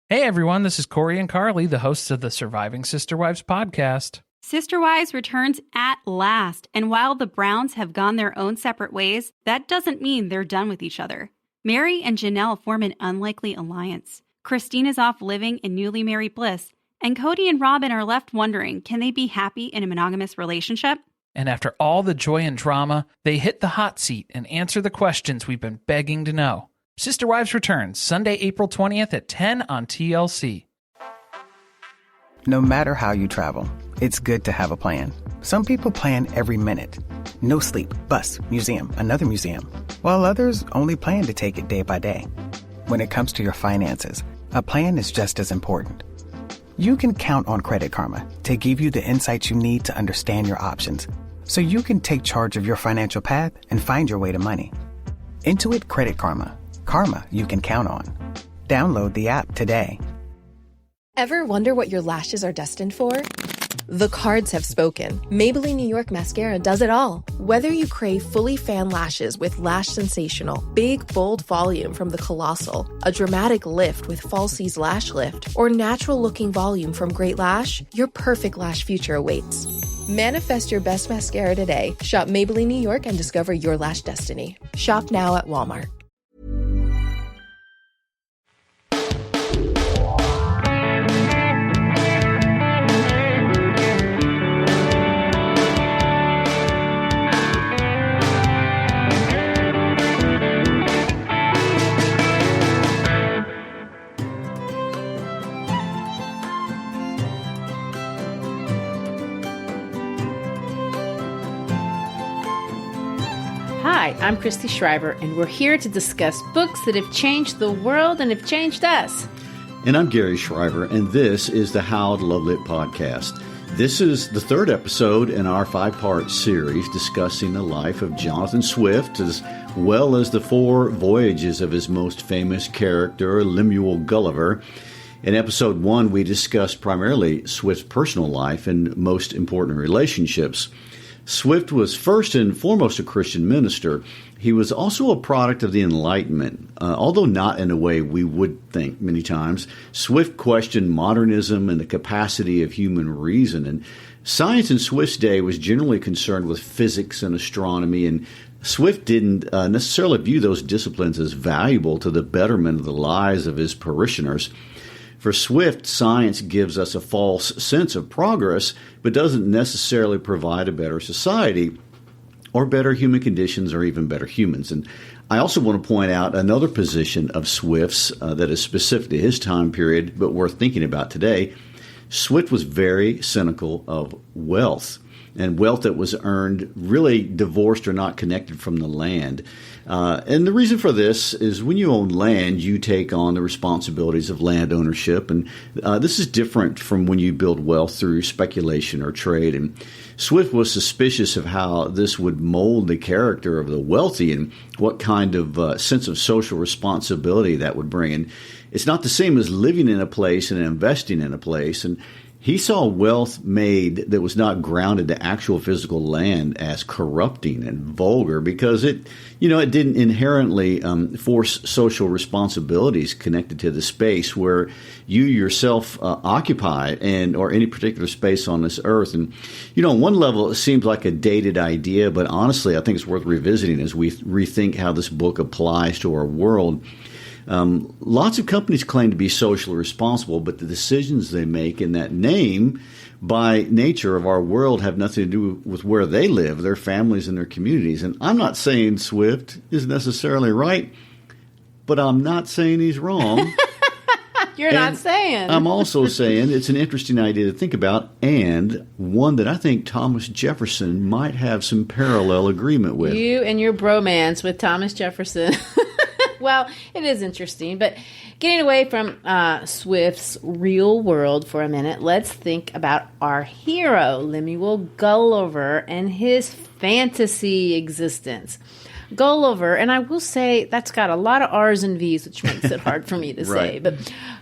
Hey everyone, this is Corey and Carly, the hosts of the Surviving Sister Wives podcast. Sister Wives returns at last, and while the Browns have gone their own separate ways, that doesn't mean they're done with each other. Mary and Janelle form an unlikely alliance. Christine is off living in newly married bliss, and Cody and Robin are left wondering, can they be happy in a monogamous relationship? And after all the joy and drama, they hit the hot seat and answer the questions we've been begging to know. Sister Wives returns Sunday, April 20th at 10 on TLC. No matter how you travel, it's good to have a plan. Some people plan every minute. No sleep, bus, museum, another museum. While others only plan to take it day by day. When it comes to your finances, a plan is just as important. You can count on Credit Karma to give you the insights you need to understand your options, so you can take charge of your financial path and find your way to money. Intuit Credit Karma. Karma you can count on. Download the app today. Ever wonder what your lashes are destined for? The cards have spoken. Maybelline New York Mascara does it all. Whether you crave fully fan lashes with Lash Sensational, big, bold volume from the Colossal, a dramatic lift with Falsies Lash Lift, or natural-looking volume from Great Lash, your perfect lash future awaits. Manifest your best mascara today. Shop Maybelline New York and discover your lash destiny. Shop now at Walmart. Hi, I'm Christy Schreiber, and we're here to discuss books that have changed the world and have changed us. And I'm Gary Schreiber, and this is the How to Love Lit podcast. This is the third episode in our 5-part series discussing the life of Jonathan Swift, as well as the 4 voyages of his most famous character, Lemuel Gulliver. In episode 1, we discussed primarily Swift's personal life and most important relationships. Swift was first and foremost a Christian minister. He was also a product of the Enlightenment, although not in a way we would think many times. Swift questioned modernism and the capacity of human reason. And science in Swift's day was generally concerned with physics and astronomy, and Swift didn't necessarily view those disciplines as valuable to the betterment of the lives of his parishioners. For Swift, science gives us a false sense of progress, but doesn't necessarily provide a better society or better human conditions or even better humans. And I also want to point out another position of Swift's that is specific to his time period, but worth thinking about today. Swift was very cynical of wealth, and wealth that was earned really divorced or not connected from the land. And the reason for this is when you own land, you take on the responsibilities of land ownership. And this is different from when you build wealth through speculation or trade. And Swift was suspicious of how this would mold the character of the wealthy and what kind of sense of social responsibility that would bring. And it's not the same as living in a place and investing in a place. And he saw wealth made that was not grounded to actual physical land as corrupting and vulgar because it didn't inherently force social responsibilities connected to the space where you yourself occupy or any particular space on this earth. And, on one level, it seems like a dated idea, but honestly, I think it's worth revisiting as we rethink how this book applies to our world. Lots of companies claim to be socially responsible, but the decisions they make in that name, by nature of our world, have nothing to do with where they live, their families and their communities. And I'm not saying Swift is necessarily right, but I'm not saying he's wrong. You're not saying. I'm also saying it's an interesting idea to think about, and one that I think Thomas Jefferson might have some parallel agreement with. You and your bromance with Thomas Jefferson. Well, it is interesting, but getting away from Swift's real world for a minute, let's think about our hero, Lemuel Gulliver, and his fantasy existence. Gulliver, and I will say that's got a lot of R's and V's, which makes it hard for me to say, but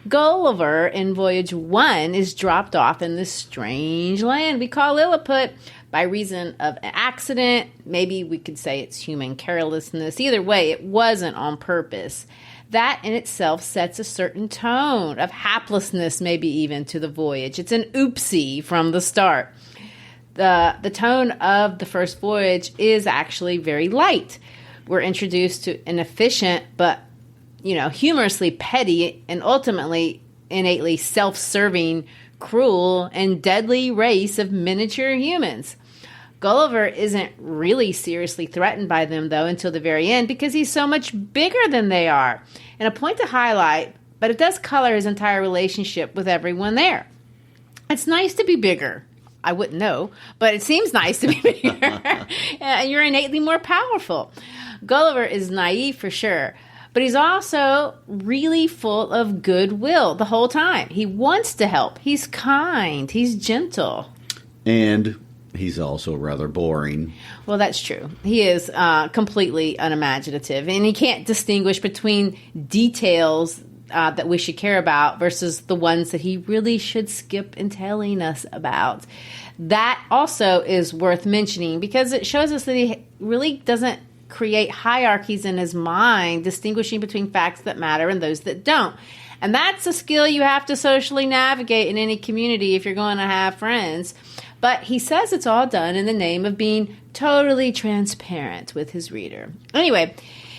Gulliver in Voyage 1 is dropped off in this strange land we call Lilliput by reason of an accident. Maybe we could say it's human carelessness. Either way, it wasn't on purpose. That in itself sets a certain tone of haplessness, maybe even, to the voyage. It's an oopsie from the start. The tone of the first voyage is actually very light. We're introduced to an efficient but, humorously petty and ultimately innately self-serving, cruel, and deadly race of miniature humans. Gulliver isn't really seriously threatened by them, though, until the very end because he's so much bigger than they are. And a point to highlight, but it does color his entire relationship with everyone there. It's nice to be bigger. I wouldn't know, but it seems nice to be bigger. You're innately more powerful. Gulliver is naive for sure, but he's also really full of goodwill the whole time. He wants to help. He's kind. He's gentle. And he's also rather boring. Well, that's true. He is completely unimaginative, and he can't distinguish between details that we should care about versus the ones that he really should skip in telling us about. That also is worth mentioning because it shows us that he really doesn't create hierarchies in his mind, distinguishing between facts that matter and those that don't. And that's a skill you have to socially navigate in any community if you're going to have friends. But he says it's all done in the name of being totally transparent with his reader. Anyway,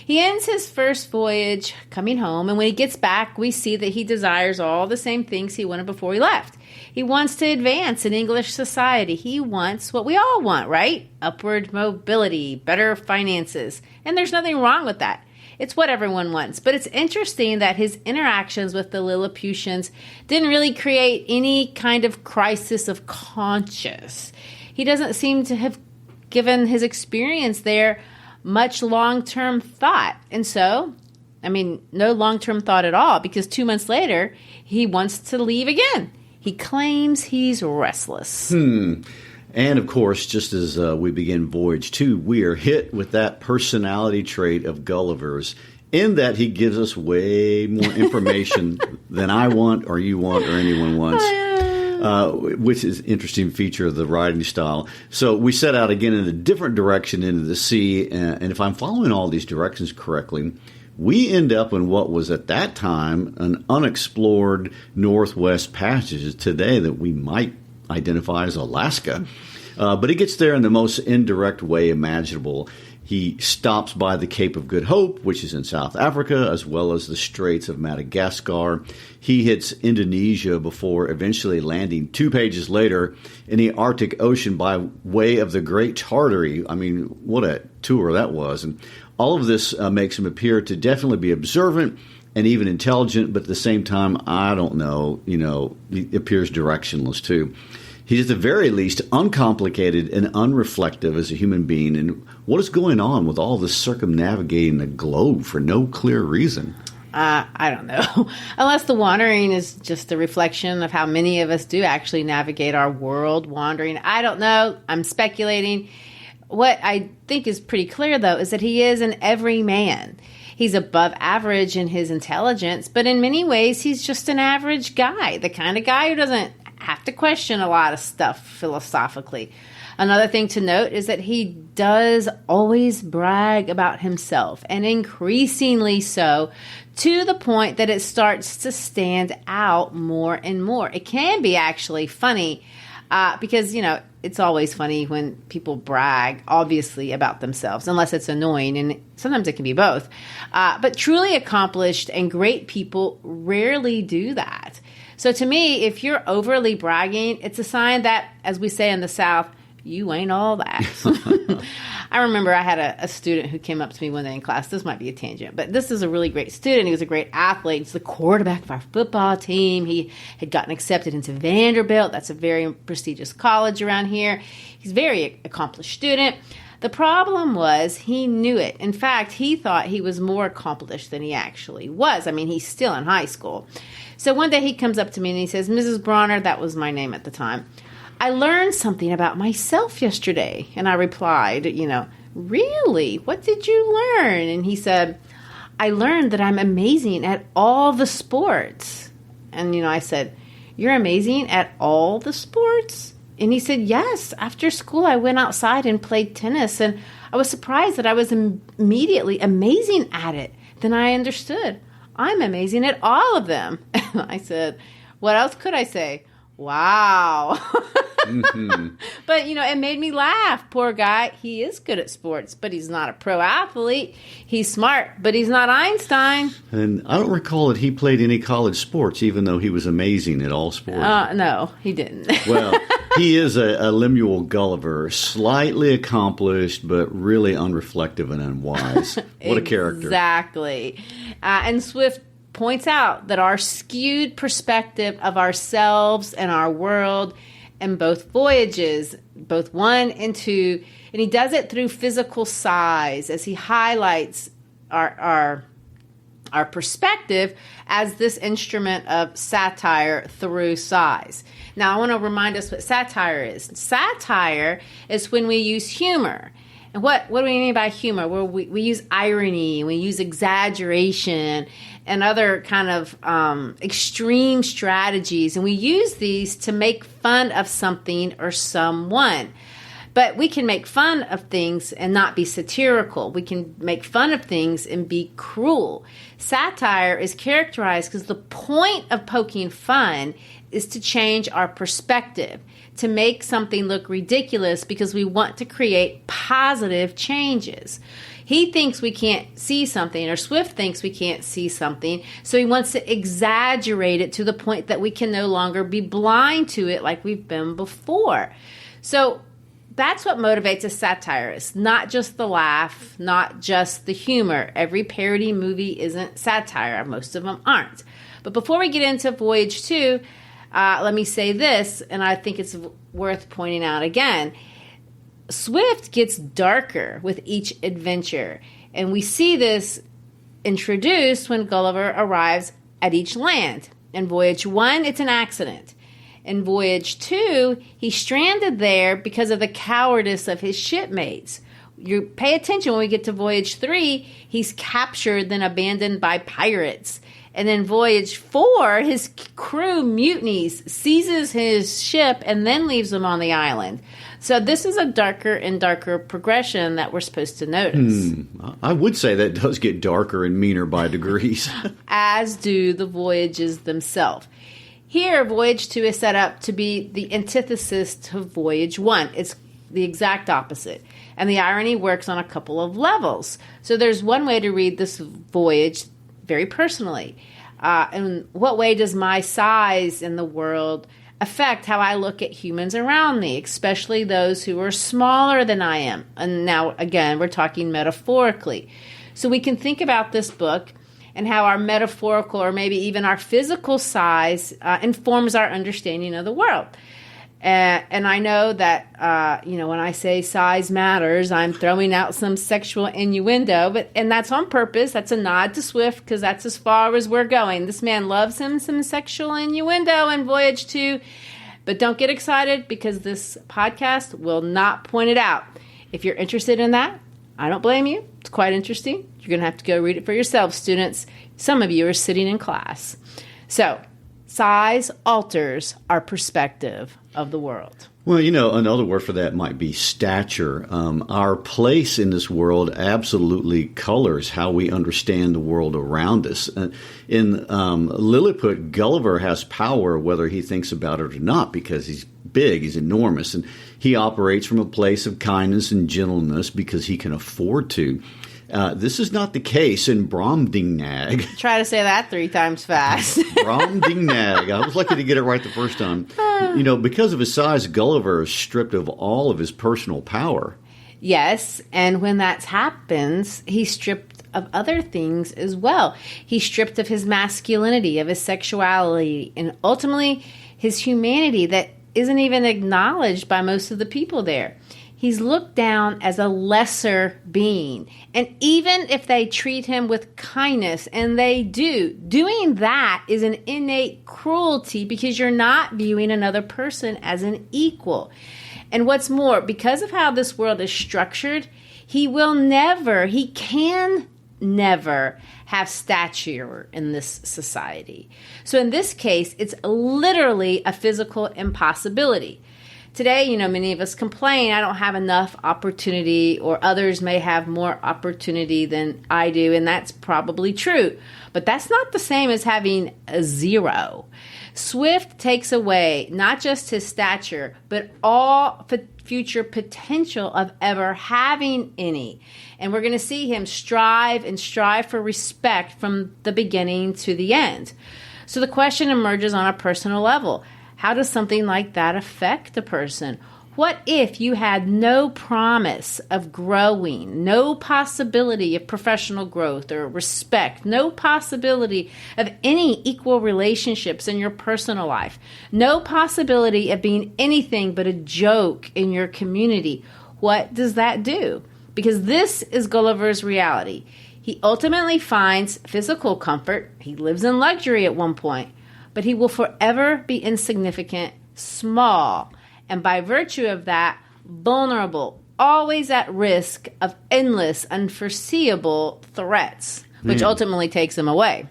he ends his first voyage coming home, and when he gets back, we see that he desires all the same things he wanted before he left. He wants to advance in English society. He wants what we all want, right? Upward mobility, better finances. And there's nothing wrong with that. It's what everyone wants. But it's interesting that his interactions with the Lilliputians didn't really create any kind of crisis of conscience. He doesn't seem to have given his experience there much long-term thought. And so, no long-term thought at all, because 2 months later, he wants to leave again. He claims he's restless. And of course, just as we begin Voyage 2, we are hit with that personality trait of Gulliver's, in that he gives us way more information than I want or you want or anyone wants, which is an interesting feature of the writing style. So we set out again in a different direction into the sea, and if I'm following all these directions correctly, we end up in what was at that time an unexplored Northwest Passage today that we might identify as Alaska. But he gets there in the most indirect way imaginable. He stops by the Cape of Good Hope, which is in South Africa, as well as the Straits of Madagascar. He hits Indonesia before eventually landing 2 pages later in the Arctic Ocean by way of the Great Tartary. What a tour that was. And all of this makes him appear to definitely be observant and even intelligent, but at the same time, I don't know, he appears directionless too. He's at the very least uncomplicated and unreflective as a human being. And what is going on with all this circumnavigating the globe for no clear reason? I don't know. Unless the wandering is just a reflection of how many of us do actually navigate our world wandering. I don't know. I'm speculating. What I think is pretty clear, though, is that he is an everyman. He's above average in his intelligence, but in many ways, he's just an average guy, the kind of guy who doesn't have to question a lot of stuff philosophically. Another thing to note is that he does always brag about himself, and increasingly so, to the point that it starts to stand out more and more. It can be actually funny because, it's always funny when people brag, obviously, about themselves, unless it's annoying, and sometimes it can be both. But truly accomplished and great people rarely do that. So to me, if you're overly bragging, it's a sign that, as we say in the South, you ain't all that. I remember I had a student who came up to me one day in class. This might be a tangent, but this is a really great student. He was a great athlete. He's the quarterback of our football team. He had gotten accepted into Vanderbilt. That's a very prestigious college around here. He's a very accomplished student. The problem was he knew it. In fact, he thought he was more accomplished than he actually was. He's still in high school. So one day he comes up to me and he says, "Mrs. Bronner," that was my name at the time, "I learned something about myself yesterday." And I replied, "Really? What did you learn?" And he said, "I learned that I'm amazing at all the sports." And, I said, "You're amazing at all the sports?" And he said, "Yes. After school, I went outside and played tennis, and I was surprised that I was immediately amazing at it. Then I understood. I'm amazing at all of them. And I said, what else could I say? Wow. But, it made me laugh. Poor guy. He is good at sports, but he's not a pro athlete. He's smart, but he's not Einstein. And I don't recall that he played any college sports, even though he was amazing at all sports. No, he didn't. Well, he is a Lemuel Gulliver, slightly accomplished, but really unreflective and unwise. What a character. Exactly. And Swift points out that our skewed perspective of ourselves and our world in both voyages, both 1 and 2, and he does it through physical size as he highlights our perspective as this instrument of satire through size. Now, I want to remind us what satire is. Satire is when we use humor. And what do we mean by humor? Well, we use irony, we use exaggeration, and other kind of extreme strategies. And we use these to make fun of something or someone. But we can make fun of things and not be satirical. We can make fun of things and be cruel. Satire is characterized because the point of poking fun is to change our perspective, to make something look ridiculous because we want to create positive changes. He thinks we can't see something, or Swift thinks we can't see something, so he wants to exaggerate it to the point that we can no longer be blind to it like we've been before. So that's what motivates a satirist, not just the laugh, not just the humor. Every parody movie isn't satire. Most of them aren't. But before we get into Voyage 2, let me say this, and I think it's worth pointing out again. Swift gets darker with each adventure, and we see this introduced when Gulliver arrives at each land. In Voyage 1, it's an accident. In Voyage 2, he's stranded there because of the cowardice of his shipmates. You pay attention when we get to Voyage 3, he's captured then abandoned by pirates. And then Voyage 4, his crew mutinies, seizes his ship, and then leaves him on the island. So this is a darker and darker progression that we're supposed to notice. I would say that does get darker and meaner by degrees. As do the voyages themselves. Here, Voyage 2 is set up to be the antithesis to Voyage 1. It's the exact opposite. And the irony works on a couple of levels. So there's one way to read this voyage very personally. In what way does my size in the world affect how I look at humans around me, especially those who are smaller than I am? And now, again, we're talking metaphorically. So we can think about this book and how our metaphorical or maybe even our physical size informs our understanding of the world. And I know that, when I say size matters, I'm throwing out some sexual innuendo, and that's on purpose. That's a nod to Swift because that's as far as we're going. This man loves him some sexual innuendo in Voyage 2, but don't get excited because this podcast will not point it out. If you're interested in that, I don't blame you. It's quite interesting. You're going to have to go read it for yourself, students. Some of you are sitting in class. So, size alters our perspective of the world. Well, another word for that might be stature. Our place in this world absolutely colors how we understand the world around us. In Lilliput, Gulliver has power whether he thinks about it or not because he's big, he's enormous, and he operates from a place of kindness and gentleness because he can afford to. This is not the case in Brobdingnag. Try to say that 3 times fast. Brobdingnag. I was lucky to get it right the first time. Because of his size, Gulliver is stripped of all of his personal power. Yes, and when that happens, he's stripped of other things as well. He's stripped of his masculinity, of his sexuality, and ultimately his humanity that isn't even acknowledged by most of the people there. He's looked down as a lesser being. And even if they treat him with kindness, and they do, doing that is an innate cruelty because you're not viewing another person as an equal. And what's more, because of how this world is structured, he can never have stature in this society. So in this case, it's literally a physical impossibility. Today, many of us complain, I don't have enough opportunity, or others may have more opportunity than I do, and that's probably true. But that's not the same as having a zero. Swift takes away not just his stature, but all future potential of ever having any. And we're going to see him strive for respect from the beginning to the end. So the question emerges on a personal level. How does something like that affect a person? What if you had no promise of growing, no possibility of professional growth or respect, no possibility of any equal relationships in your personal life, no possibility of being anything but a joke in your community? What does that do? Because this is Gulliver's reality. He ultimately finds physical comfort. He lives in luxury at one point, but he will forever be insignificant, small, and by virtue of that, vulnerable, always at risk of endless, unforeseeable threats, which ultimately takes him away.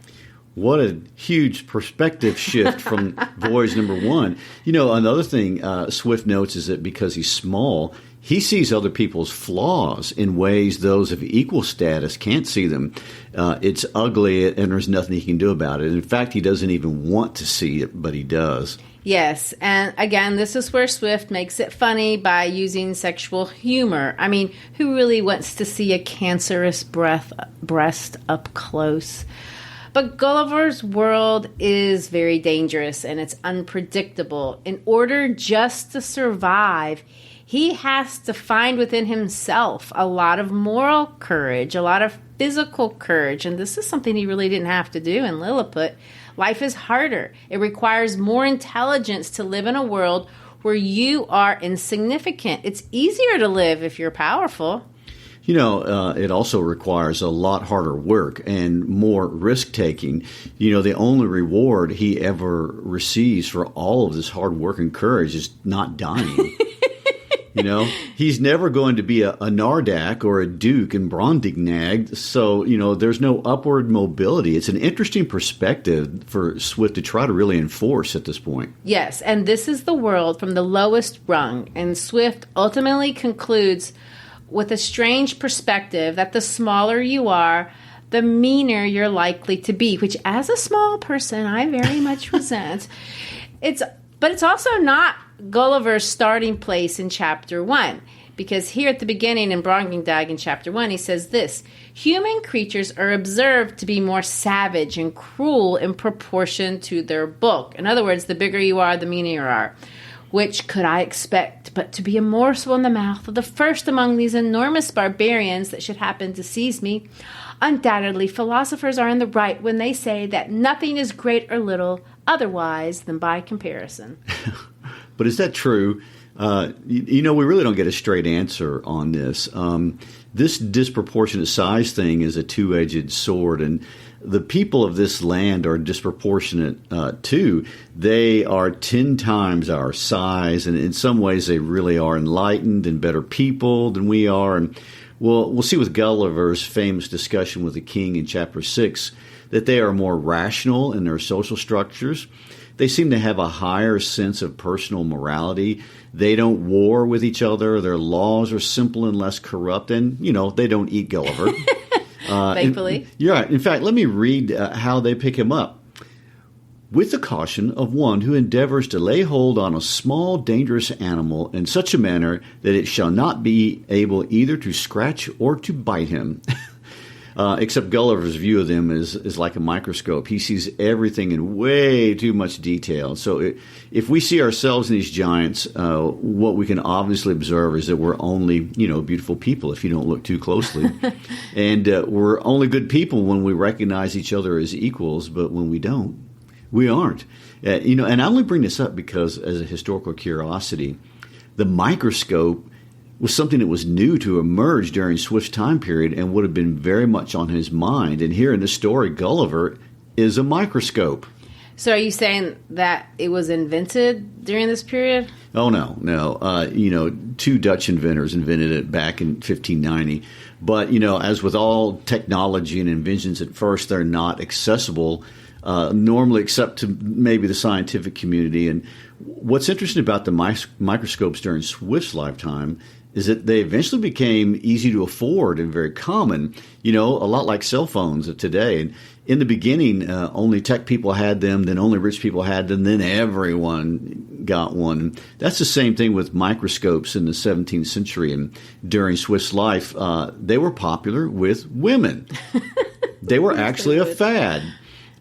What a huge perspective shift from voyage number one. Another thing Swift notes is that because he's small, he sees other people's flaws in ways those of equal status can't see them. It's ugly, and there's nothing he can do about it. In fact, he doesn't even want to see it, but he does. Yes, and again, this is where Swift makes it funny by using sexual humor. I mean, who really wants to see a cancerous breast up close? But Gulliver's world is very dangerous, and it's unpredictable. In order just to survive, he has to find within himself a lot of moral courage, a lot of physical courage, and this is something he really didn't have to do in Lilliput. Life is harder. It requires more intelligence to live in a world where you are insignificant. It's easier to live if you're powerful. It also requires a lot harder work and more risk-taking. The only reward he ever receives for all of this hard work and courage is not dying. He's never going to be a Nardak or a Duke in Brobdingnag, so, there's no upward mobility. It's an interesting perspective for Swift to try to really enforce at this point. Yes, and this is the world from the lowest rung, and Swift ultimately concludes with a strange perspective that the smaller you are, the meaner you're likely to be, which as a small person, I very much resent. But it's also not Gulliver's starting place in chapter 1, because here at the beginning in Brobdingnag in chapter 1, he says this: human creatures are observed to be more savage and cruel in proportion to their bulk. In other words, the bigger you are, the meaner you are. Which could I expect but to be a morsel in the mouth of the first among these enormous barbarians that should happen to seize me? Undoubtedly, philosophers are in the right when they say that nothing is great or little otherwise than by comparison. But is that true? We really don't get a straight answer on this. This disproportionate size thing is a two-edged sword, and the people of this land are disproportionate too. They are 10 times our size, and in some ways they really are enlightened and better people than we are. And we'll see with Gulliver's famous discussion with the king in chapter 6 that they are more rational in their social structures. They seem to have a higher sense of personal morality. They don't war with each other. Their laws are simple and less corrupt. And, they don't eat Gulliver. Thankfully. Yeah. In fact, let me read how they pick him up. With the caution of one who endeavors to lay hold on a small, dangerous animal in such a manner that it shall not be able either to scratch or to bite him. Except Gulliver's view of them is like a microscope. He sees everything in way too much detail. So if we see ourselves in these giants, what we can obviously observe is that we're only, beautiful people if you don't look too closely. And we're only good people when we recognize each other as equals, but when we don't, we aren't. And I only bring this up because as a historical curiosity, the microscope was something that was new to emerge during Swift's time period and would have been very much on his mind. And here in the story, Gulliver is a microscope. So are you saying that it was invented during this period? Oh, no. 2 Dutch inventors invented it back in 1590. But, as with all technology and inventions at first, they're not accessible normally except to maybe the scientific community. And what's interesting about the microscopes during Swift's lifetime is that they eventually became easy to afford and very common, a lot like cell phones of today. And in the beginning, only tech people had them, then only rich people had them, then everyone got one. And that's the same thing with microscopes in the 17th century. And during Swift's life, they were popular with women. They were actually a fad.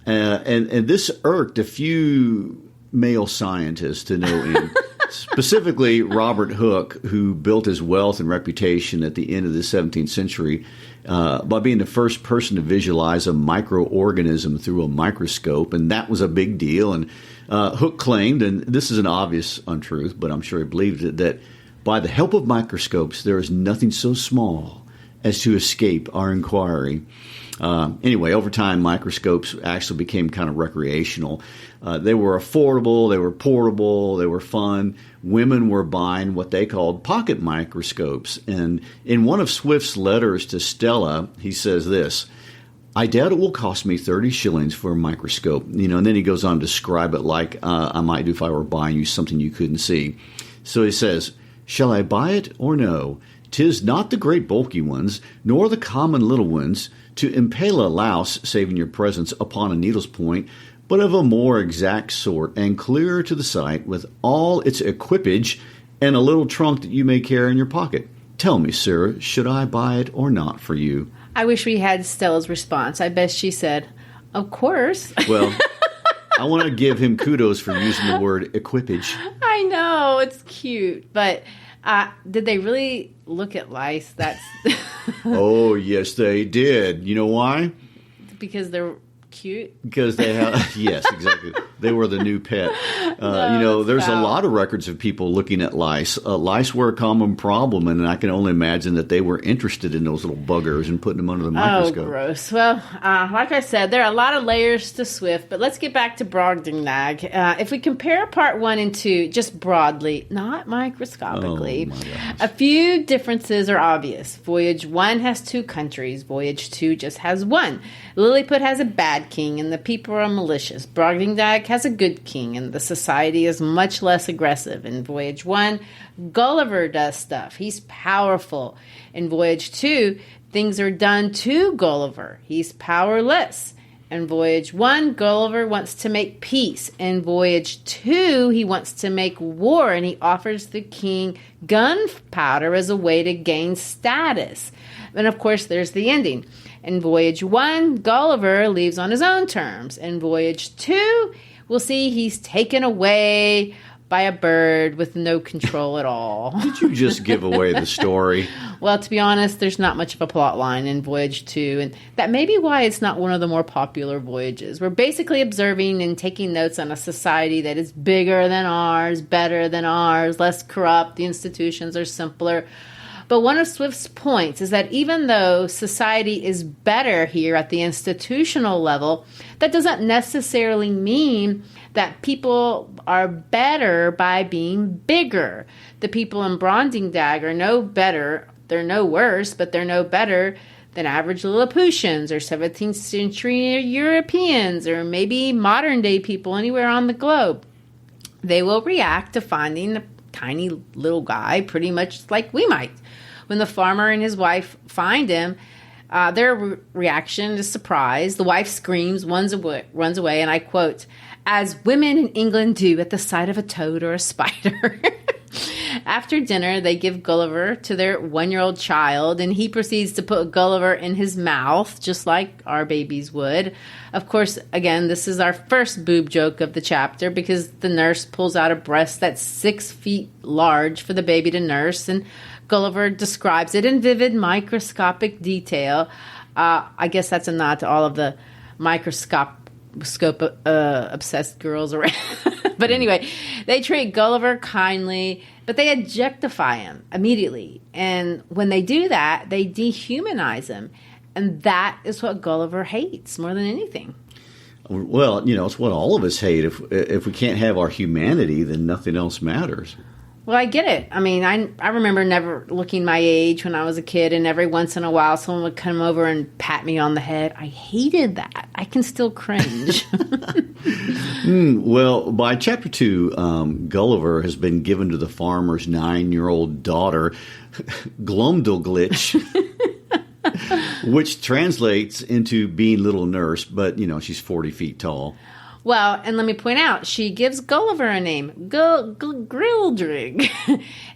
And this irked a few male scientists to no end. Specifically, Robert Hooke, who built his wealth and reputation at the end of the 17th century by being the first person to visualize a microorganism through a microscope, and that was a big deal. And Hooke claimed, and this is an obvious untruth, but I'm sure he believed it, that by the help of microscopes, there is nothing so small as to escape our inquiry. Anyway, over time, microscopes actually became kind of recreational. They were affordable, they were portable, they were fun. Women were buying what they called pocket microscopes. And in one of Swift's letters to Stella, he says this: "I doubt it will cost me 30 shillings for a microscope." And then he goes on to describe it like I might do if I were buying you something you couldn't see. So he says, "Shall I buy it or no? 'Tis not the great bulky ones, nor the common little ones, to impale a louse, saving your presence, upon a needle's point, but of a more exact sort, and clearer to the sight, with all its equipage, and a little trunk that you may carry in your pocket. Tell me, sir, should I buy it or not for you?" I wish we had Stella's response. I bet she said, "Of course." Well, I want to give him kudos for using the word equipage. I know, it's cute, but did they really look at lice? That's Oh, yes, they did. You know why? because they're cute. Because they have, yes, exactly. They were the new pet. There's a lot of records of people looking at lice. Lice were a common problem, and I can only imagine that they were interested in those little buggers and putting them under the microscope. Oh, gross. Well, like I said, there are a lot of layers to Swift, but let's get back to Brobdingnag. If we compare part 1 and 2, just broadly, not microscopically, a few differences are obvious. Voyage 1 has 2 countries. Voyage 2 just has 1. Lilliput has a bad king, and the people are malicious. Brobdingnag has a good king, and the society is much less aggressive. In Voyage 1, Gulliver does stuff. He's powerful. In Voyage 2, things are done to Gulliver. He's powerless. In Voyage 1, Gulliver wants to make peace. In Voyage 2, he wants to make war, and he offers the king gunpowder as a way to gain status. And, of course, there's the ending. In Voyage 1, Gulliver leaves on his own terms. In Voyage 2, we'll see he's taken away by a bird with no control at all. Did you just give away the story? Well, to be honest, there's not much of a plot line in Voyage 2, and that may be why it's not one of the more popular voyages. We're basically observing and taking notes on a society that is bigger than ours, better than ours, less corrupt, the institutions are simpler. But one of Swift's points is that even though society is better here at the institutional level, that doesn't necessarily mean that people are better by being bigger. The people in Brobdingnag are no better, they're no worse, but they're no better than average Lilliputians or 17th century Europeans or maybe modern day people anywhere on the globe. They will react to finding a tiny little guy pretty much like we might. When the farmer and his wife find him, their reaction is surprise. The wife screams, runs away, and I quote, "As women in England do at the sight of a toad or a spider." After dinner, they give Gulliver to their 1-year-old child, and he proceeds to put Gulliver in his mouth, just like our babies would. Of course, again, this is our first boob joke of the chapter because the nurse pulls out a breast that's 6 feet large for the baby to nurse, and Gulliver describes it in vivid microscopic detail. I guess that's a nod to all of the microscope obsessed girls around. But anyway, they treat Gulliver kindly, but they objectify him immediately. And when they do that, they dehumanize him. And that is what Gulliver hates more than anything. Well, it's what all of us hate. If we can't have our humanity, then nothing else matters. Well, I get it. I mean, I remember never looking my age when I was a kid, and every once in a while someone would come over and pat me on the head. I hated that. I can still cringe. Well, by chapter 2, Gulliver has been given to the farmer's 9-year-old daughter, Glumdalglitch, which translates into being little nurse, but, she's 40 feet tall. Well, and let me point out, she gives Gulliver a name, Grildrig.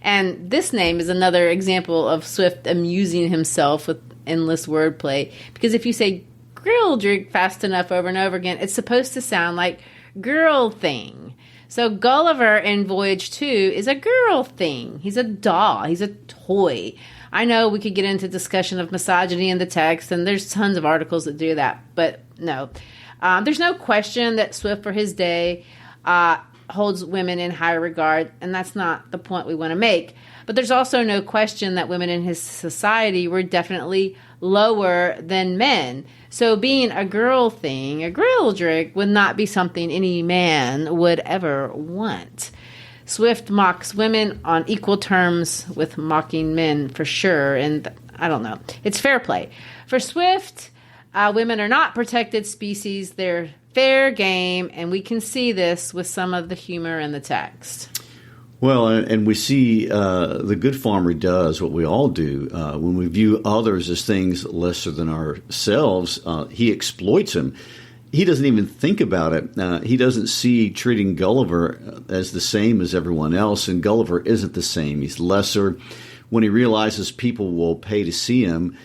And this name is another example of Swift amusing himself with endless wordplay. Because if you say Grildrig fast enough over and over again, it's supposed to sound like girl thing. So Gulliver in Voyage 2 is a girl thing. He's a doll. He's a toy. I know we could get into discussion of misogyny in the text, and there's tons of articles that do that, but no. There's no question that Swift for his day holds women in high regard, and that's not the point we want to make. But there's also no question that women in his society were definitely lower than men. So being a girl thing, a grildrig, would not be something any man would ever want. Swift mocks women on equal terms with mocking men, for sure, and I don't know. It's fair play. For Swift, women are not protected species. They're fair game, and we can see this with some of the humor in the text. Well, and we see the good farmer does what we all do. When we view others as things lesser than ourselves, he exploits them. He doesn't even think about it. He doesn't see treating Gulliver as the same as everyone else, and Gulliver isn't the same. He's lesser. When he realizes people will pay to see him,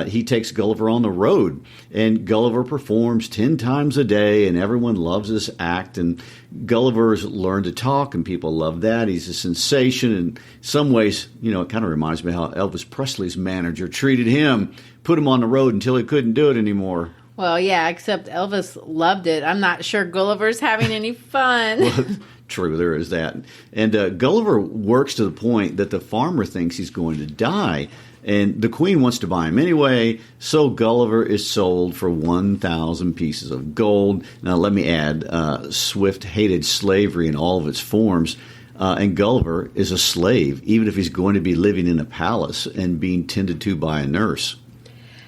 he takes Gulliver on the road, and Gulliver performs 10 times a day, and everyone loves his act, and Gulliver's learned to talk, and people love that. He's a sensation. In some ways, it kind of reminds me how Elvis Presley's manager treated him, put him on the road until he couldn't do it anymore. Well, yeah, except Elvis loved it. I'm not sure Gulliver's having any fun. Well, true, there is that. And Gulliver works to the point that the farmer thinks he's going to die, and the queen wants to buy him anyway, so Gulliver is sold for 1,000 pieces of gold. Now, let me add, Swift hated slavery in all of its forms, and Gulliver is a slave, even if he's going to be living in a palace and being tended to by a nurse.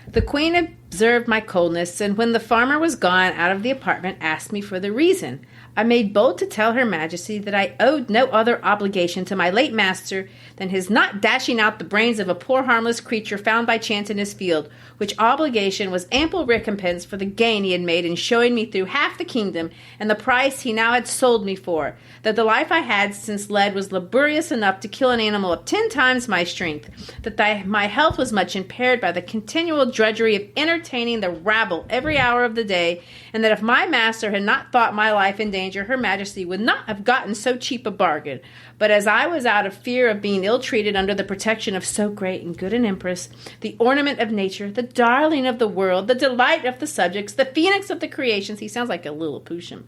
The queen observed my coldness, and when the farmer was gone out of the apartment, asked me for the reason. I made bold to tell her majesty that I owed no other obligation to my late master than his not dashing out the brains of a poor harmless creature found by chance in his field, which obligation was ample recompense for the gain he had made in showing me through half the kingdom, and the price he now had sold me for, that the life I had since led was laborious enough to kill an animal of 10 times my strength, that my health was much impaired by the continual drudgery of entertaining the rabble every hour of the day, and that if my master had not thought my life in danger, her majesty would not have gotten so cheap a bargain. But as I was out of fear of being ill-treated under the protection of so great and good an empress, the ornament of nature, the darling of the world, the delight of the subjects, the phoenix of the creations, he sounds like a Lilliputian.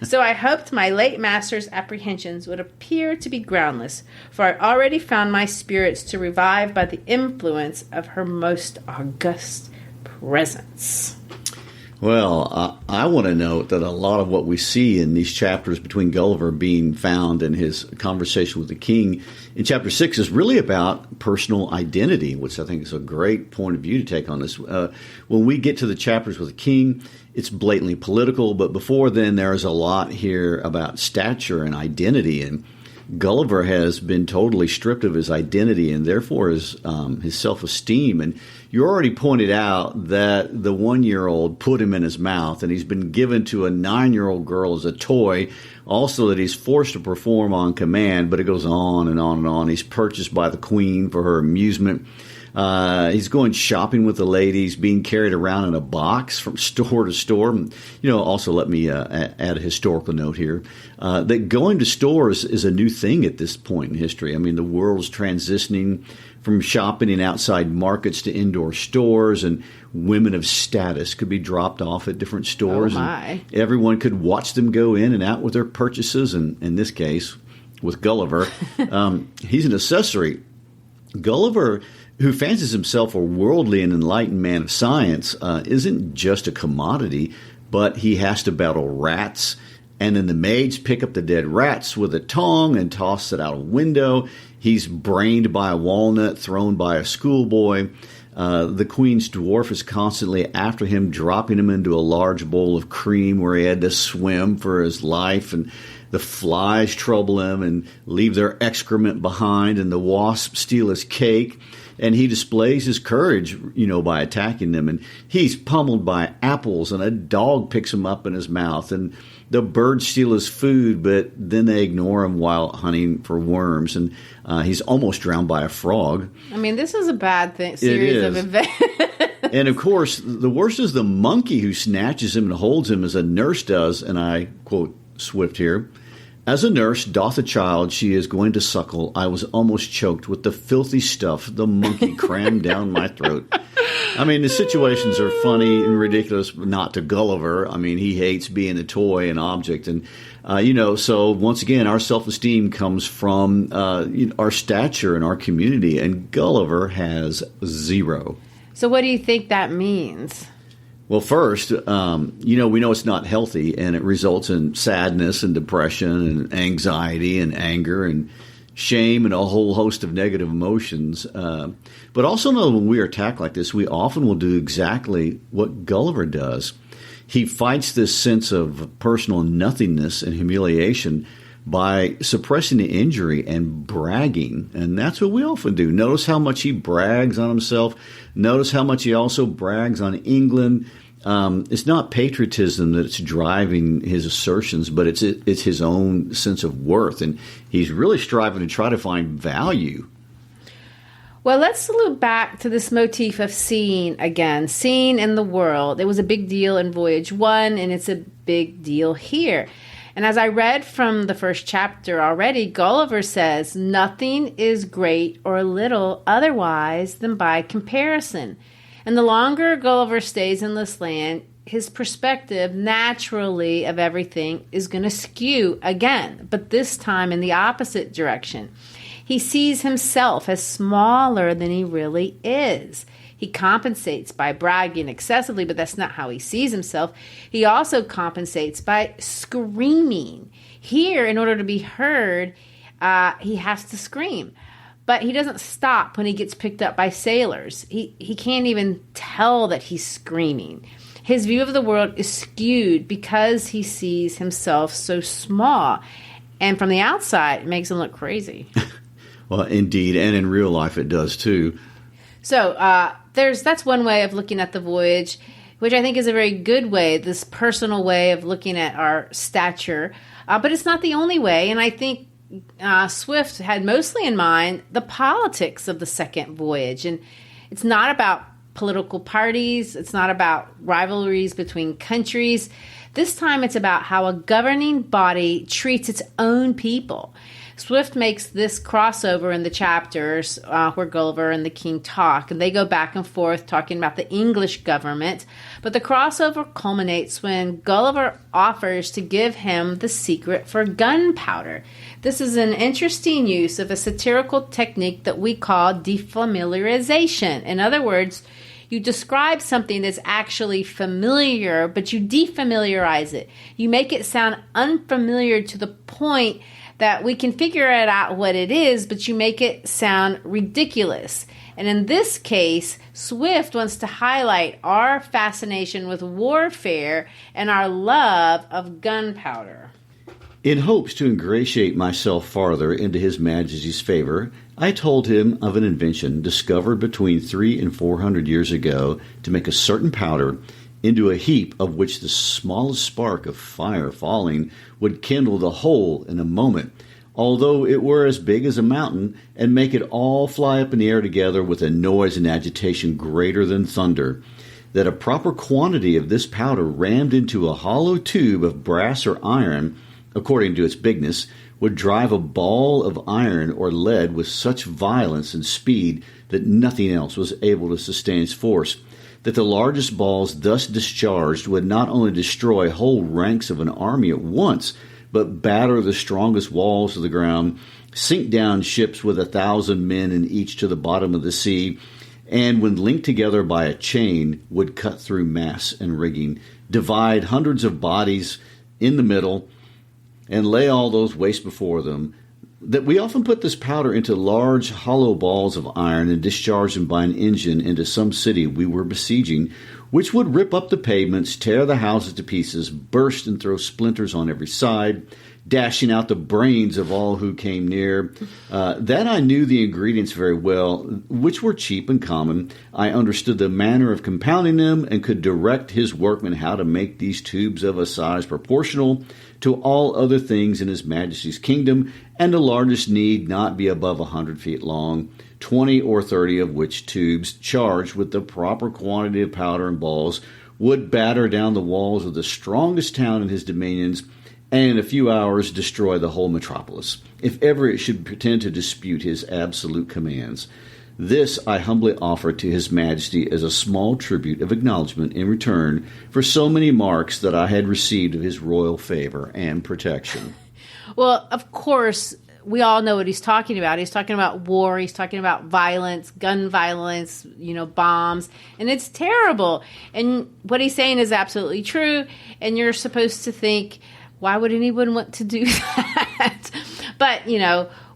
So I hoped my late master's apprehensions would appear to be groundless, for I already found my spirits to revive by the influence of her most august presence. Well, I want to note that a lot of what we see in these chapters between Gulliver being found and his conversation with the king in chapter 6 is really about personal identity, which I think is a great point of view to take on this. When we get to the chapters with the king, it's blatantly political, but before then there is a lot here about stature and identity, and Gulliver has been totally stripped of his identity and therefore his self-esteem. And you already pointed out that the 1-year-old put him in his mouth, and he's been given to a 9-year-old girl as a toy. Also that he's forced to perform on command, but it goes on and on and on. He's purchased by the queen for her amusement. He's going shopping with the ladies, being carried around in a box from store to store. Also let me add a historical note here, that going to stores is a new thing at this point in history. I mean, the world's transitioning from shopping in outside markets to indoor stores, and women of status could be dropped off at different stores. Oh my. And everyone could watch them go in and out with their purchases, and in this case, with Gulliver, he's an accessory. Gulliver, who fancies himself a worldly and enlightened man of science, isn't just a commodity, but he has to battle rats And then the maids pick up the dead rats with a tong and toss it out a window. He's brained by a walnut thrown by a schoolboy. The queen's dwarf is constantly after him, dropping him into a large bowl of cream where he had to swim for his life. And the flies trouble him and leave their excrement behind, and the wasps steal his cake. And he displays his courage, by attacking them. And he's pummeled by apples, and a dog picks him up in his mouth. And the birds steal his food, but then they ignore him while hunting for worms. And he's almost drowned by a frog. I mean, this is a bad series of events. And, of course, the worst is the monkey who snatches him and holds him as a nurse does. And I quote Swift here. As a nurse doth a child she is going to suckle, I was almost choked with the filthy stuff the monkey crammed down my throat. I mean, the situations are funny and ridiculous, but not to Gulliver. I mean, he hates being a toy, an object. And, so once again, our self-esteem comes from our stature in our community, and Gulliver has 0. So what do you think that means? Well, first, we know it's not healthy, and it results in sadness and depression and anxiety and anger and shame and a whole host of negative emotions. But also know when we are attacked like this, we often will do exactly what Gulliver does. He fights this sense of personal nothingness and humiliation by suppressing the injury and bragging. And that's what we often do. Notice how much he brags on himself. Notice how much he also brags on England. It's not patriotism that's driving his assertions, but it's his own sense of worth. And he's really striving to try to find value. Well, let's loop back to this motif of seeing again. Seeing in the world. It was a big deal in Voyage 1, and it's a big deal here. And as I read from the first chapter already, Gulliver says, nothing is great or little otherwise than by comparison. And the longer Gulliver stays in this land, his perspective naturally of everything is going to skew again, but this time in the opposite direction. He sees himself as smaller than he really is. He compensates by bragging excessively, but that's not how he sees himself. He also compensates by screaming. Here, in order to be heard, he has to scream. But he doesn't stop when he gets picked up by sailors. He can't even tell that he's screaming. His view of the world is skewed because he sees himself so small. And from the outside, it makes him look crazy. Well, indeed. And in real life, it does, too. So that's one way of looking at the voyage, which I think is a very good way, this personal way of looking at our stature. But it's not the only way. And I think Swift had mostly in mind the politics of the second voyage. And it's not about political parties. It's not about rivalries between countries. This time it's about how a governing body treats its own people. Swift makes this crossover in the chapters where Gulliver and the king talk, and they go back and forth talking about the English government. But the crossover culminates when Gulliver offers to give him the secret for gunpowder. This is an interesting use of a satirical technique that we call defamiliarization. In other words, you describe something that's actually familiar, but you defamiliarize it. You make it sound unfamiliar to the point that we can figure it out what it is, but you make it sound ridiculous. And in this case, Swift wants to highlight our fascination with warfare and our love of gunpowder. In hopes to ingratiate myself farther into His Majesty's favor, I told him of an invention discovered between 300 and 400 years ago to make a certain powder into a heap of which the smallest spark of fire falling would kindle the whole in a moment, although it were as big as a mountain, and make it all fly up in the air together with a noise and agitation greater than thunder. That a proper quantity of this powder rammed into a hollow tube of brass or iron, according to its bigness, would drive a ball of iron or lead with such violence and speed that nothing else was able to sustain its force, that the largest balls thus discharged would not only destroy whole ranks of an army at once, but batter the strongest walls to the ground, sink down ships with 1,000 men in each to the bottom of the sea, and when linked together by a chain, would cut through masts and rigging, divide hundreds of bodies in the middle, and lay all those wastes before them, that we often put this powder into large hollow balls of iron and discharge them by an engine into some city we were besieging, which would rip up the pavements, tear the houses to pieces, burst and throw splinters on every side, dashing out the brains of all who came near. That I knew the ingredients very well, which were cheap and common. I understood the manner of compounding them and could direct his workmen how to make these tubes of a size proportional to all other things in His Majesty's kingdom, and the largest need not be above 100 feet long, 20 or 30 of which tubes, charged with the proper quantity of powder and balls, would batter down the walls of the strongest town in his dominions, and in a few hours destroy the whole metropolis, if ever it should pretend to dispute his absolute commands. This I humbly offer to His Majesty as a small tribute of acknowledgment in return for so many marks that I had received of his royal favor and protection. Well, of course, we all know what he's talking about. He's talking about war. He's talking about violence, gun violence, bombs. And it's terrible. And what he's saying is absolutely true. And you're supposed to think, why would anyone want to do that? But,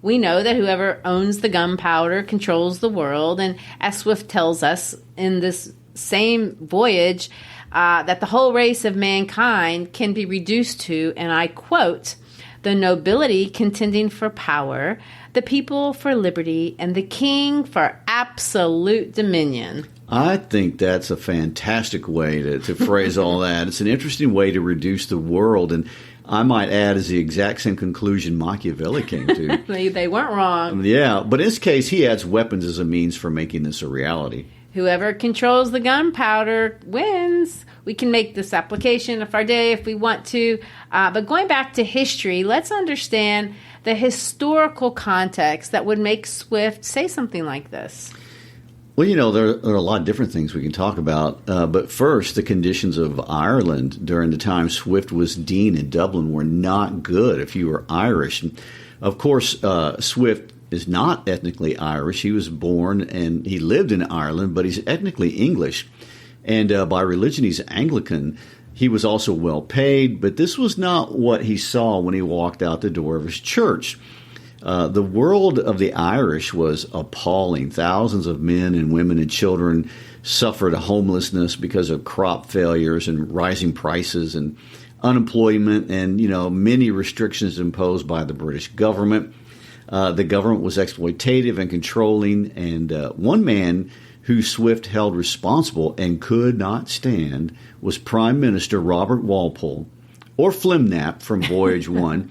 we know that whoever owns the gunpowder controls the world. And as Swift tells us in this same voyage, that the whole race of mankind can be reduced to, and I quote, the nobility contending for power, the people for liberty, and the king for absolute dominion. I think that's a fantastic way to phrase all that. It's an interesting way to reduce the world, and I might add is the exact same conclusion Machiavelli came to. They weren't wrong. Yeah, but in this case, he adds weapons as a means for making this a reality. Whoever controls the gunpowder wins. We can make this application of our day if we want to. But going back to history, let's understand the historical context that would make Swift say something like this. Well, there are a lot of different things we can talk about. But first, the conditions of Ireland during the time Swift was dean in Dublin were not good if you were Irish. And of course, Swift is not ethnically Irish. He was born and he lived in Ireland, but he's ethnically English. And by religion, he's Anglican. He was also well paid, but this was not what he saw when he walked out the door of his church. The world of the Irish was appalling. Thousands of men and women and children suffered homelessness because of crop failures and rising prices and unemployment and, many restrictions imposed by the British government. The government was exploitative and controlling, and one man who Swift held responsible and could not stand was Prime Minister Robert Walpole, or Flimnap from Voyage 1.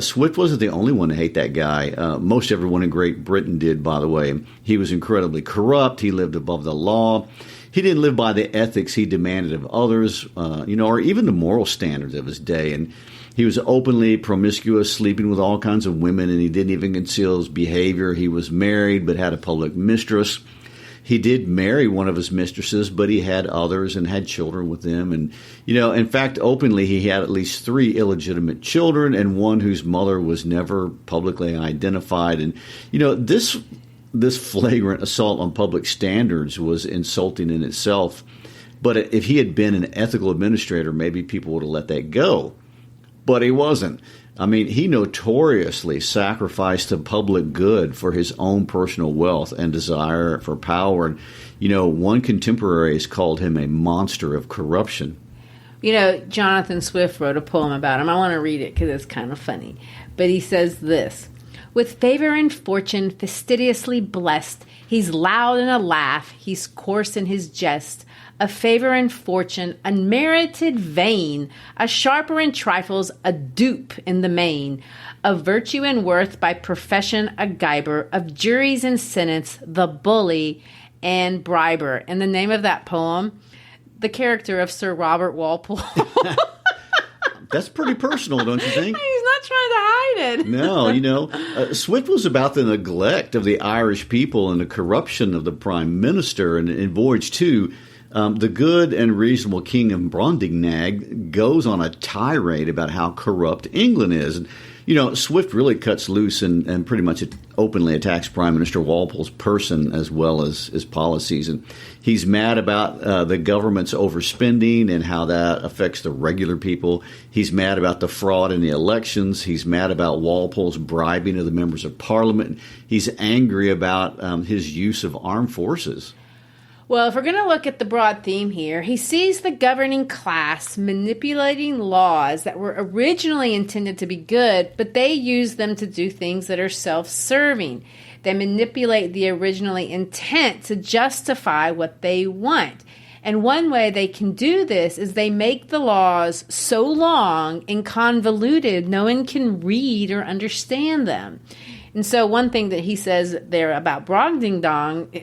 Swift wasn't the only one to hate that guy. Most everyone in Great Britain did, by the way. He was incredibly corrupt. He lived above the law. He didn't live by the ethics he demanded of others, or even the moral standards of his day. And he was openly promiscuous, sleeping with all kinds of women, and he didn't even conceal his behavior. He was married but had a public mistress. He did marry one of his mistresses, but he had others and had children with them. And, in fact, openly he had at least 3 illegitimate children and one whose mother was never publicly identified. And, this flagrant assault on public standards was insulting in itself. But if he had been an ethical administrator, maybe people would have let that go. But he wasn't. He notoriously sacrificed the public good for his own personal wealth and desire for power. And, one contemporary has called him a monster of corruption. Jonathan Swift wrote a poem about him. I want to read it because it's kind of funny. But he says this: with favor and fortune fastidiously blessed, he's loud in a laugh, he's coarse in his jest. A favor and fortune, unmerited vain, a sharper in trifles, a dupe in the main, of virtue and worth by profession a giber, of juries and sentence the bully and briber. And the name of that poem, the character of Sir Robert Walpole. That's pretty personal, don't you think? He's not trying to hide it. No, Swift was about the neglect of the Irish people and the corruption of the Prime Minister. And in Voyage 2, the good and reasonable King of Brobdingnag goes on a tirade about how corrupt England is. And, Swift really cuts loose and pretty much openly attacks Prime Minister Walpole's person as well as his policies. And he's mad about the government's overspending and how that affects the regular people. He's mad about the fraud in the elections. He's mad about Walpole's bribing of the members of Parliament. He's angry about his use of armed forces. Well, if we're going to look at the broad theme here, he sees the governing class manipulating laws that were originally intended to be good, but they use them to do things that are self-serving. They manipulate the originally intent to justify what they want. And one way they can do this is they make the laws so long and convoluted no one can read or understand them. And so one thing that he says there about Brobdingnag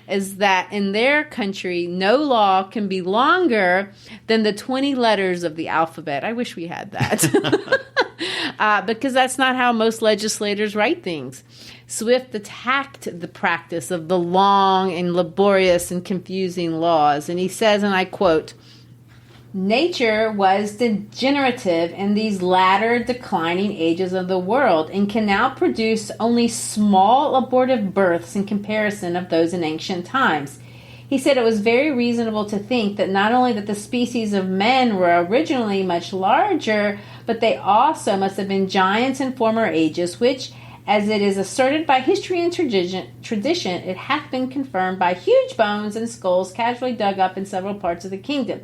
is that in their country, no law can be longer than the 20 letters of the alphabet. I wish we had that. Because that's not how most legislators write things. Swift attacked the practice of the long and laborious and confusing laws. And he says, and I quote, "Nature was degenerative in these latter declining ages of the world and can now produce only small abortive births in comparison of those in ancient times." He said it was very reasonable to think that not only that the species of men were originally much larger, but they also must have been giants in former ages, which, as it is asserted by history and tradition, it hath been confirmed by huge bones and skulls casually dug up in several parts of the kingdom,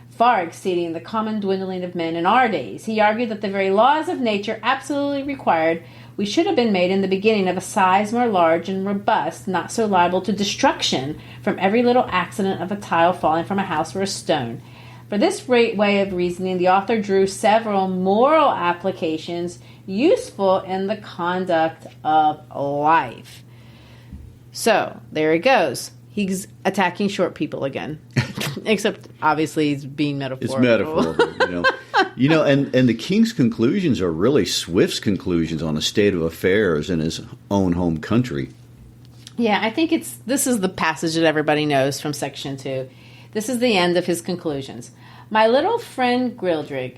far exceeding the common dwindling of men in our days. He argued that the very laws of nature absolutely required we should have been made in the beginning of a size more large and robust, not so liable to destruction from every little accident of a tile falling from a house or a stone. For this way of reasoning, the author drew several moral applications useful in the conduct of life. So, there he goes. He's attacking short people again. Except, obviously, he's being metaphorical. It's metaphorical, and the king's conclusions are really Swift's conclusions on the state of affairs in his own home country. Yeah, I think this is the passage that everybody knows from section 2. This is the end of his conclusions. "My little friend Grildrig,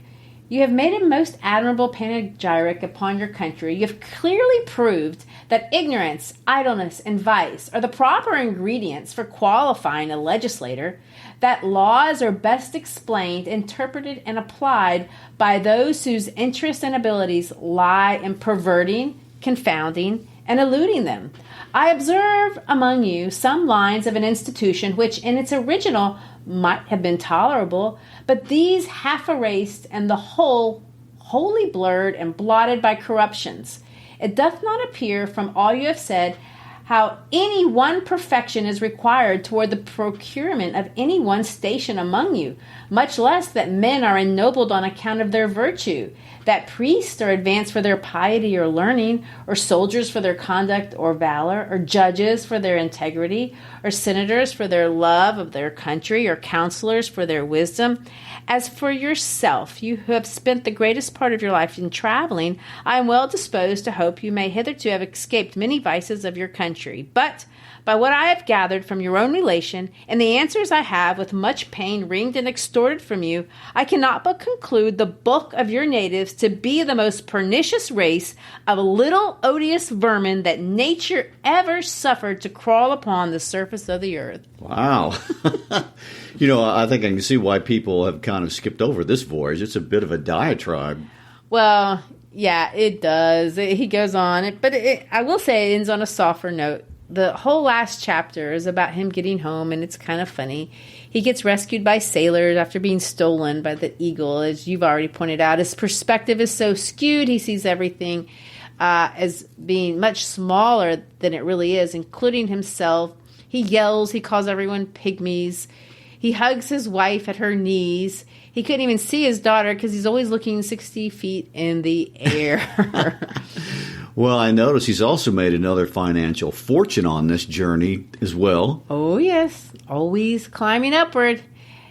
you have made a most admirable panegyric upon your country. You have clearly proved that ignorance, idleness, and vice are the proper ingredients for qualifying a legislator, that laws are best explained, interpreted, and applied by those whose interests and abilities lie in perverting, confounding, and eluding them. I observe among you some lines of an institution which in its original might have been tolerable, but these half erased and the whole wholly blurred and blotted by corruptions. It doth not appear from all you have said how any one perfection is required toward the procurement of any one station among you, much less that men are ennobled on account of their virtue, that priests are advanced for their piety or learning, or soldiers for their conduct or valor, or judges for their integrity, or senators for their love of their country, or counselors for their wisdom. As for yourself, you who have spent the greatest part of your life in traveling, I am well disposed to hope you may hitherto have escaped many vices of your country. But by what I have gathered from your own relation, and the answers I have with much pain wringed and extorted from you, I cannot but conclude the bulk of your natives to be the most pernicious race of little odious vermin that nature ever suffered to crawl upon the surface of the earth." Wow. I think I can see why people have kind of skipped over this voyage. It's a bit of a diatribe. Well, yeah, it does. He goes on, but I will say it ends on a softer note. The whole last chapter is about him getting home, and it's kind of funny. He gets rescued by sailors after being stolen by the Eagle, as you've already pointed out. His perspective is so skewed. He sees everything as being much smaller than it really is, including himself. He yells. He calls everyone pygmies. He hugs his wife at her knees. He couldn't even see his daughter because he's always looking 60 feet in the air. Well, I notice he's also made another financial fortune on this journey as well. Oh, yes. Always climbing upward.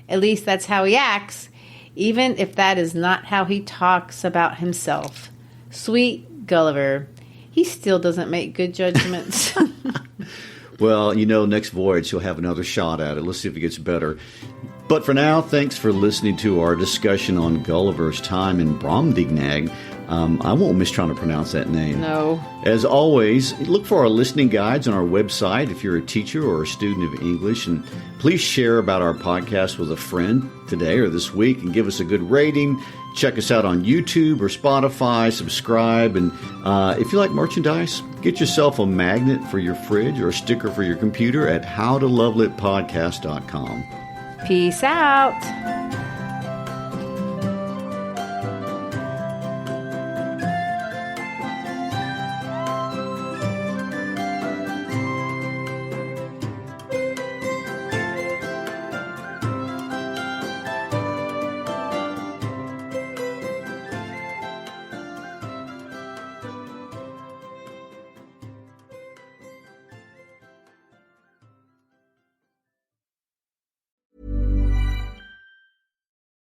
At least that's how he acts, even if that is not how he talks about himself. Sweet Gulliver. He still doesn't make good judgments. Well, next voyage he'll have another shot at it. Let's see if it gets better. But for now, thanks for listening to our discussion on Gulliver's time in Brobdingnag. I won't miss trying to pronounce that name. No. As always, look for our listening guides on our website if you're a teacher or a student of English. And please share about our podcast with a friend today or this week and give us a good rating. Check us out on YouTube or Spotify, subscribe. And if you like merchandise, get yourself a magnet for your fridge or a sticker for your computer at howtolovelitpodcast.com. Peace out.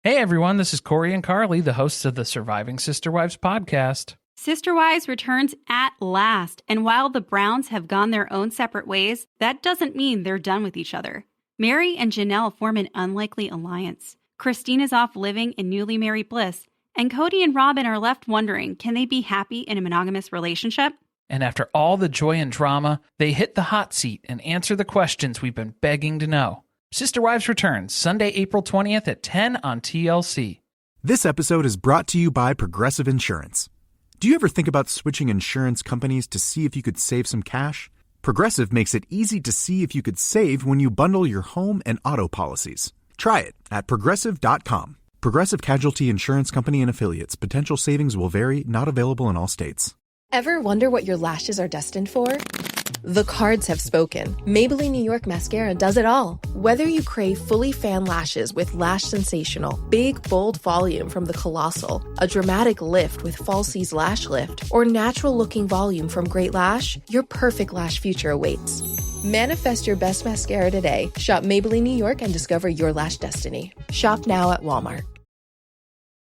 Hey everyone, this is Corey and Carly, the hosts of the Surviving Sister Wives podcast. Sister Wives returns at last, and while the Browns have gone their own separate ways, that doesn't mean they're done with each other. Mary and Janelle form an unlikely alliance. Christine is off living in newly married bliss, and Cody and Robin are left wondering, can they be happy in a monogamous relationship? And after all the joy and drama, they hit the hot seat and answer the questions we've been begging to know. Sister Wives returns Sunday, April 20th at 10 on TLC. This episode is brought to you by Progressive Insurance. Do you ever think about switching insurance companies to see if you could save some cash? Progressive makes it easy to see if you could save when you bundle your home and auto policies. Try it at Progressive.com. Progressive Casualty Insurance Company and Affiliates. Potential savings will vary, not available in all states. Ever wonder what your lashes are destined for? The cards have spoken. Maybelline New York Mascara does it all. Whether you crave fully fan lashes with Lash Sensational, big, bold volume from the Colossal, a dramatic lift with Falsies Lash Lift, or natural-looking volume from Great Lash, your perfect lash future awaits. Manifest your best mascara today. Shop Maybelline New York and discover your lash destiny. Shop now at Walmart.